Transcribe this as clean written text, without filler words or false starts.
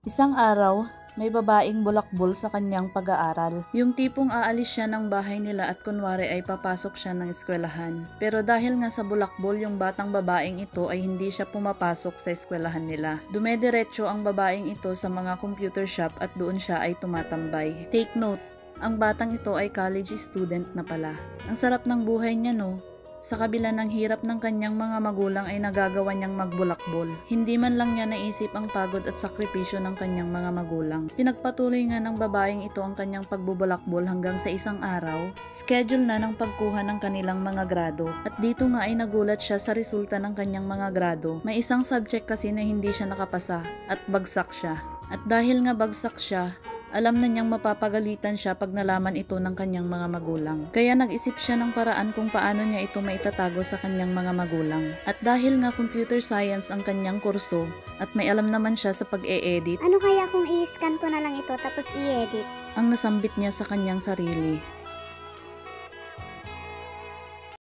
Isang araw, may babaeng bulakbol sa kanyang pag-aaral. Yung tipong aalis siya ng bahay nila at kunwari ay papasok siya ng eskwelahan. Pero dahil nga sa bulakbol yung batang babaeng ito ay hindi siya pumapasok sa eskwelahan nila. Dumediretso ang babaeng ito sa mga computer shop at doon siya ay tumatambay. Take note, ang batang ito ay college student na pala. Ang sarap ng buhay niya no? Sa kabila ng hirap ng kanyang mga magulang ay nagagawa niyang magbulakbol. Hindi man lang niya naisip ang pagod at sakripisyo ng kanyang mga magulang. Pinagpatuloy nga ng babaeng ito ang kanyang pagbubulakbol hanggang sa isang araw, schedule na ng pagkuha ng kanilang mga grado. At dito nga ay nagulat siya sa resulta ng kanyang mga grado. May isang subject kasi na hindi siya nakapasa at bagsak siya. At dahil nga bagsak siya, alam na niyang mapapagalitan siya pag nalaman ito ng kanyang mga magulang. Kaya nag-isip siya ng paraan kung paano niya ito maitatago sa kanyang mga magulang. At dahil nga computer science ang kanyang kurso at may alam naman siya sa pag-e-edit, Ano kaya kung i-scan ko na lang ito tapos i-edit? ang nasambit niya sa kanyang sarili.